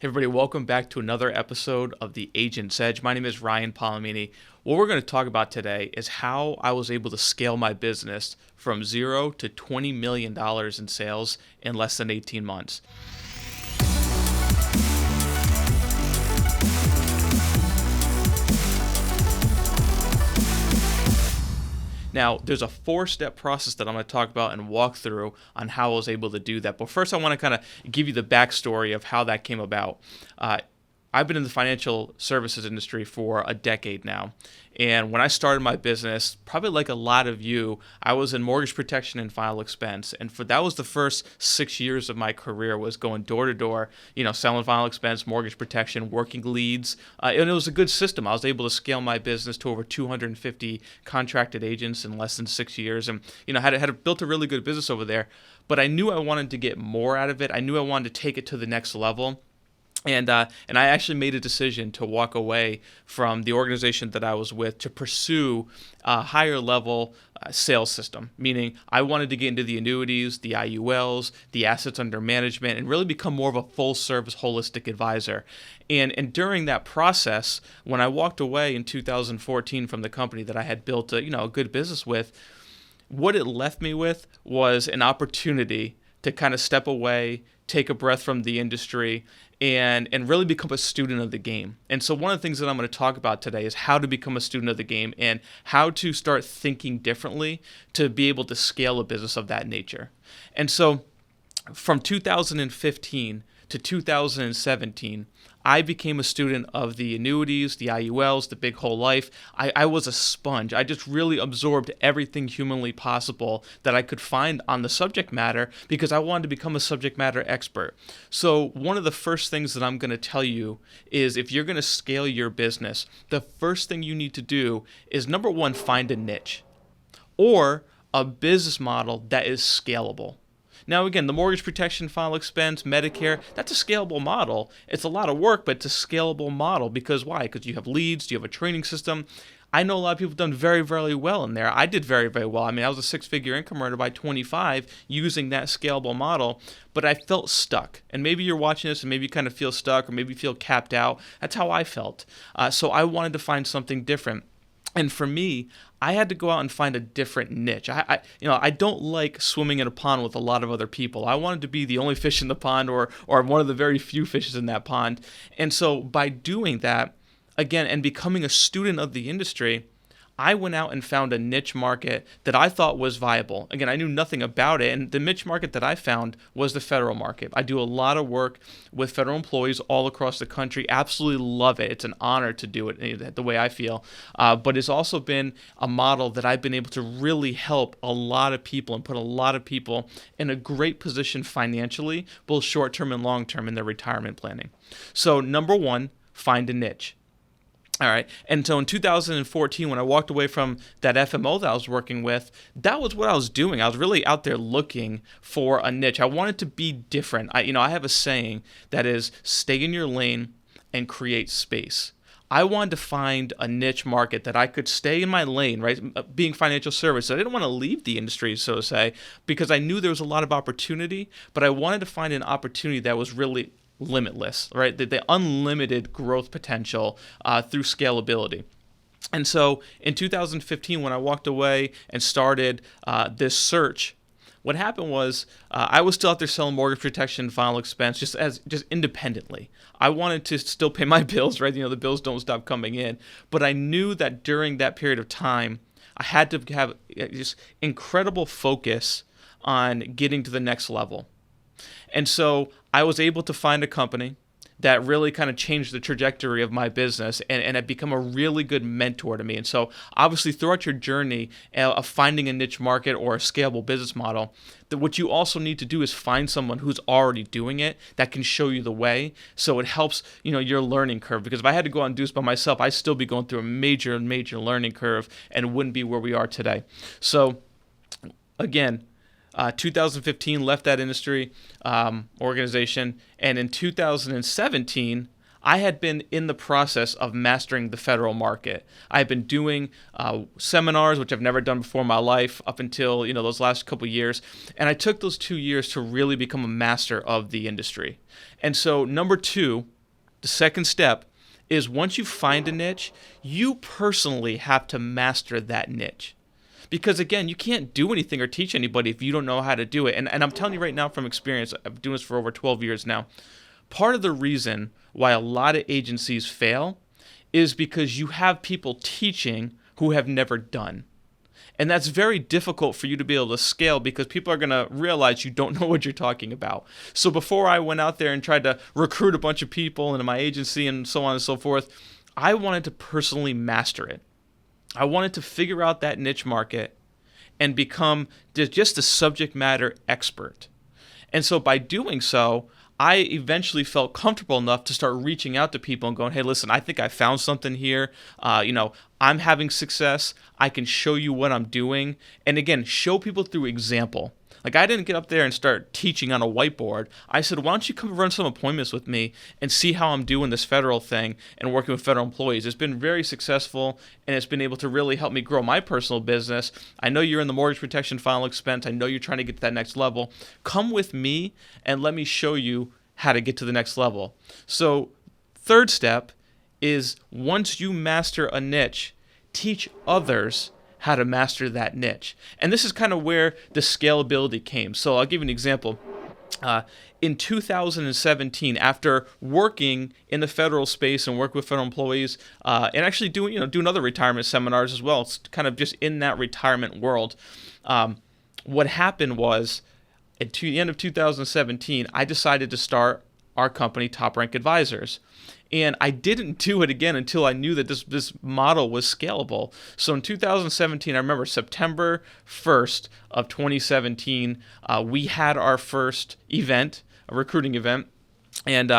Hey everybody, welcome back to another episode of The Agent's Edge. My name is Ryan Polimeni. What we're going to talk about today is how I was able to scale my business from zero to $20 million in sales in less than 18 months. Now, there's a 4-step process that I'm going to talk about and walk through on how I was able to do that. But first, I want to kind of give you the backstory of how that came about. I've been in the financial services industry for a decade now. And when I started my business, probably like a lot of you, I was in mortgage protection and final expense. And that was the first 6 years of my career, was going door to door, selling final expense, mortgage protection, working leads. And it was a good system. I was able to scale my business to over 250 contracted agents in less than 6 years, and had built a really good business over there. But I knew I wanted to get more out of it. I knew I wanted to take it to the next level. And I actually made a decision to walk away from the organization that I was with to pursue a higher level sales system, meaning I wanted to get into the annuities, the IULs, the assets under management, and really become more of a full service holistic advisor. And during that process, when I walked away in 2014 from the company that I had built a good business with, what it left me with was an opportunity to kind of step away, take a breath from the industry, and really become a student of the game. And so one of the things that I'm going to talk about today is how to become a student of the game and how to start thinking differently to be able to scale a business of that nature. And so from 2015 to 2017, I became a student of the annuities, the IULs, the big whole life. I was a sponge. I just really absorbed everything humanly possible that I could find on the subject matter because I wanted to become a subject matter expert. So one of the first things that I'm going to tell you is if you're going to scale your business, the first thing you need to do is, number one, find a niche or a business model that is scalable. Now, again, the mortgage protection, final expense, Medicare, that's a scalable model. It's a lot of work, but it's a scalable model. Because why? Because you have leads, you have a training system. I know a lot of people have done very, very well in there. I did very, very well. I mean, I was a 6-figure income earner by 25 using that scalable model, but I felt stuck. And maybe you're watching this and maybe you kind of feel stuck or maybe you feel capped out. That's how I felt. So I wanted to find something different. And for me, I had to go out and find a different niche. I don't like swimming in a pond with a lot of other people. I wanted to be the only fish in the pond or one of the very few fishes in that pond. And so by doing that, again, and becoming a student of the industry, I went out and found a niche market that I thought was viable. Again, I knew nothing about it, and the niche market that I found was the federal market. I do a lot of work with federal employees all across the country. Absolutely love it. It's an honor to do it the way I feel. But it's also been a model that I've been able to really help a lot of people and put a lot of people in a great position financially, both short-term and long-term in their retirement planning. So number one, find a niche. All right. And so in 2014, when I walked away from that FMO that I was working with, that was what I was doing. I was really out there looking for a niche. I wanted to be different. I have a saying that is, stay in your lane and create space. I wanted to find a niche market that I could stay in my lane, right? Being financial services. I didn't want to leave the industry, so to say, because I knew there was a lot of opportunity, but I wanted to find an opportunity that was really limitless, right? The unlimited growth potential through scalability. And so in 2015, when I walked away and started this search, what happened was I was still out there selling mortgage protection, final expense, just independently. I wanted to still pay my bills, right? The bills don't stop coming in. But I knew that during that period of time, I had to have just incredible focus on getting to the next level. And so I was able to find a company that really kind of changed the trajectory of my business and had become a really good mentor to me. And so obviously throughout your journey of finding a niche market or a scalable business model, what you also need to do is find someone who's already doing it that can show you the way. So it helps, your learning curve. Because if I had to go out and do this by myself, I'd still be going through a major learning curve and wouldn't be where we are today. So again, 2015, left that industry organization, and in 2017, I had been in the process of mastering the federal market. I had been doing seminars, which I've never done before in my life, up until those last couple years, and I took those 2 years to really become a master of the industry. And so, number two, the second step is once you find a niche, you personally have to master that niche. Because again, you can't do anything or teach anybody if you don't know how to do it. And I'm telling you right now from experience, I've been doing this for over 12 years now. Part of the reason why a lot of agencies fail is because you have people teaching who have never done. And that's very difficult for you to be able to scale because people are going to realize you don't know what you're talking about. So before I went out there and tried to recruit a bunch of people into my agency and so on and so forth, I wanted to personally master it. I wanted to figure out that niche market and become just a subject matter expert. And so by doing so, I eventually felt comfortable enough to start reaching out to people and going, hey, listen, I think I found something here. I'm having success. I can show you what I'm doing. And again, show people through example. Like I didn't get up there and start teaching on a whiteboard. I said, why don't you come run some appointments with me and see how I'm doing this federal thing and working with federal employees. It's been very successful and it's been able to really help me grow my personal business. I know you're in the mortgage protection final expense. I know you're trying to get to that next level. Come with me and let me show you how to get to the next level. So third step is once you master a niche, teach others how to master that niche. And this is kind of where the scalability came. So I'll give you an example. In 2017, after working in the federal space and working with federal employees, and actually doing other retirement seminars as well, it's kind of just in that retirement world, what happened was at the end of 2017, I decided to start our company, Top Rank Advisors. And I didn't do it again until I knew that this model was scalable. So in 2017, I remember September 1st of 2017, we had our first event, a recruiting event, and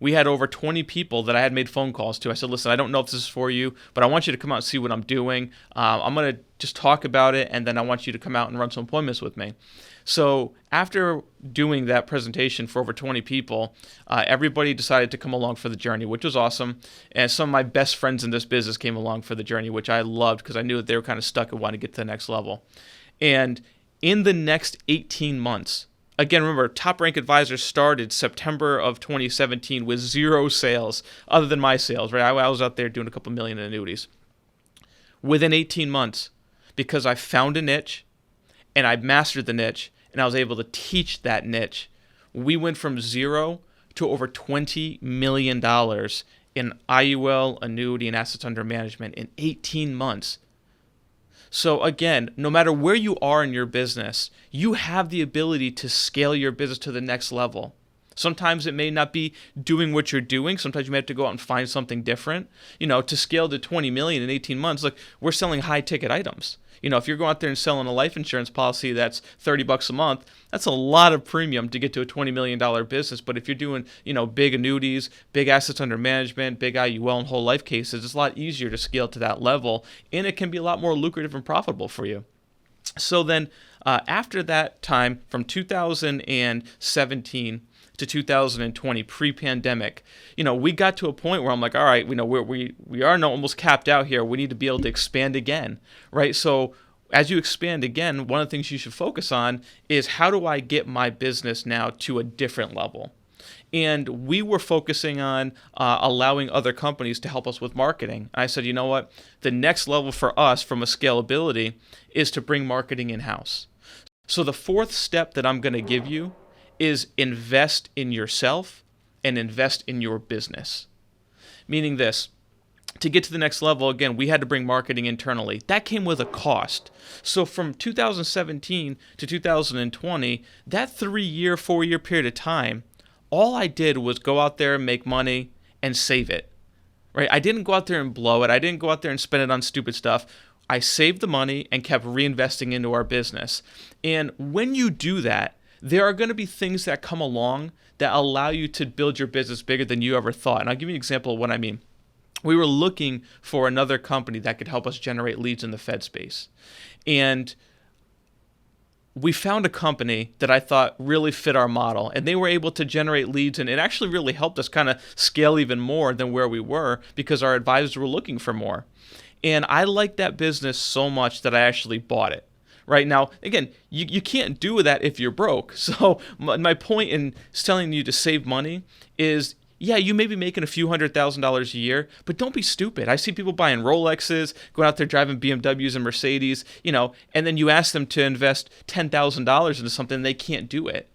we had over 20 people that I had made phone calls to. I said, listen, I don't know if this is for you, but I want you to come out and see what I'm doing. I'm going to just talk about it, and then I want you to come out and run some appointments with me. So after doing that presentation for over 20 people, everybody decided to come along for the journey, which was awesome. And some of my best friends in this business came along for the journey, which I loved because I knew that they were kind of stuck and wanted to get to the next level. And in the next 18 months, again, remember, Top Rank Advisors started September of 2017 with 0 sales other than my sales, right? I was out there doing a couple million in annuities. Within 18 months, because I found a niche and I mastered the niche, and I was able to teach that niche, we went from 0 to over $20 million in IUL, annuity, and assets under management in 18 months. So again, no matter where you are in your business, you have the ability to scale your business to the next level. Sometimes it may not be doing what you're doing. Sometimes you may have to go out and find something different. To scale to 20 million in 18 months, look, we're selling high ticket items. If you're going out there and selling a life insurance policy that's $30 a month, that's a lot of premium to get to a $20 million business. But if you're doing, big annuities, big assets under management, big IUL and whole life cases, it's a lot easier to scale to that level, and it can be a lot more lucrative and profitable for you. So then after that time, from 2017 to 2020, pre-pandemic, we got to a point where I'm like, all right, we are now almost capped out here. We need to be able to expand again, right? So as you expand again, one of the things you should focus on is how do I get my business now to a different level? And we were focusing on allowing other companies to help us with marketing. I said, you know what? The next level for us from a scalability is to bring marketing in-house. So the fourth step that I'm going to give you is invest in yourself and invest in your business. Meaning this, to get to the next level, again, we had to bring marketing internally. That came with a cost. So from 2017 to 2020, that 3-year, 4-year period of time, all I did was go out there and make money and save it. Right? I didn't go out there and blow it. I didn't go out there and spend it on stupid stuff. I saved the money and kept reinvesting into our business. And when you do that, there are going to be things that come along that allow you to build your business bigger than you ever thought. And I'll give you an example of what I mean. We were looking for another company that could help us generate leads in the Fed space. And we found a company that I thought really fit our model, and they were able to generate leads, and it actually really helped us kind of scale even more than where we were because our advisors were looking for more. And I liked that business so much that I actually bought it. Right now, again, you can't do that if you're broke. So my point in telling you to save money is, yeah, you may be making a few $100,000s a year, but don't be stupid. I see people buying Rolexes, going out there driving BMWs and Mercedes, and then you ask them to invest $10,000 into something, they can't do it.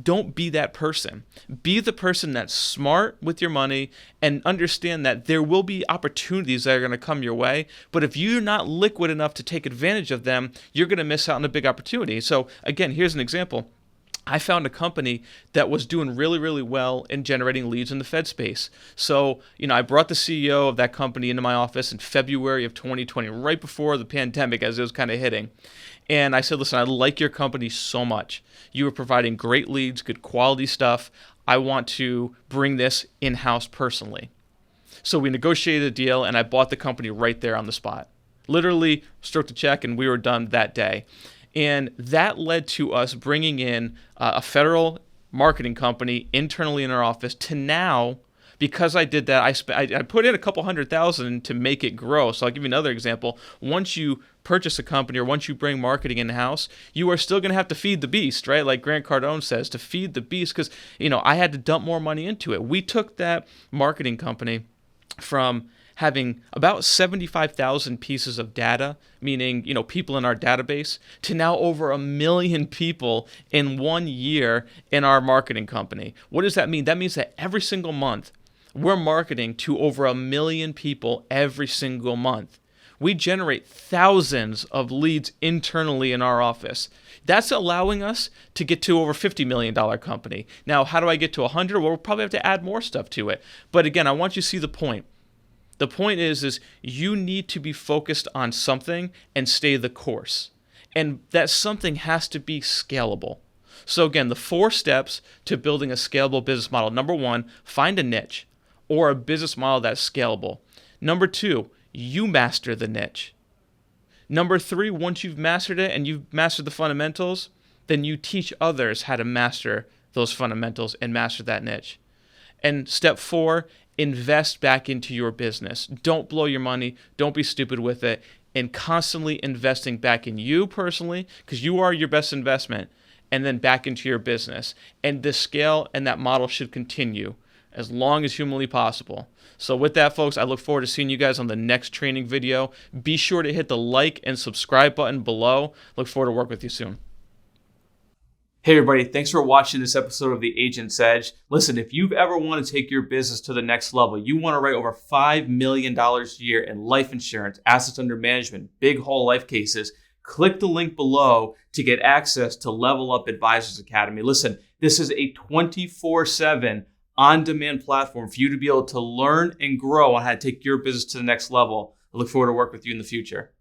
Don't be that person. Be the person that's smart with your money and understand that there will be opportunities that are going to come your way. But if you're not liquid enough to take advantage of them, you're going to miss out on a big opportunity. So again, here's an example. I found a company that was doing really, really well in generating leads in the Fed space. So, I brought the CEO of that company into my office in February of 2020, right before the pandemic, as it was kind of hitting. And I said, listen, I like your company so much. You are providing great leads, good quality stuff. I want to bring this in-house personally. So we negotiated a deal, and I bought the company right there on the spot. Literally stroked a check, and we were done that day. And that led to us bringing in a federal marketing company internally in our office to now, because I did that, I put in a couple $100,000 to make it grow. So I'll give you another example. Once you purchase a company or once you bring marketing in-house, you are still going to have to feed the beast, right? Like Grant Cardone says, to feed the beast, because, I had to dump more money into it. We took that marketing company from having about 75,000 pieces of data, meaning, people in our database, to now over 1 million people in 1 year in our marketing company. What does that mean? That means that every single month, we're marketing to over 1 million people every single month. We generate thousands of leads internally in our office. That's allowing us to get to over $50 million company. Now, how do I get to 100? Well, we'll probably have to add more stuff to it. But again, I want you to see the point. The point is you need to be focused on something and stay the course. And that something has to be scalable. So again, the 4 steps to building a scalable business model. Number 1, find a niche or a business model that's scalable. Number 2, you master the niche. Number 3, once you've mastered it and you've mastered the fundamentals, then you teach others how to master those fundamentals and master that niche. And step 4, invest back into your business. Don't blow your money. Don't be stupid with it. And constantly investing back in you personally, because you are your best investment, and then back into your business. And the scale and that model should continue as long as humanly possible. So with that, folks, I look forward to seeing you guys on the next training video. Be sure to hit the like and subscribe button below. Look forward to working with you soon. Hey everybody, thanks for watching this episode of The Agent's Edge. Listen, if you've ever want to take your business to the next level, you want to write over $5 million a year in life insurance, assets under management, big whole life cases, click the link below to get access to Level Up Advisors Academy. Listen, this is a 24/7 on-demand platform for you to be able to learn and grow on how to take your business to the next level. I look forward to working with you in the future.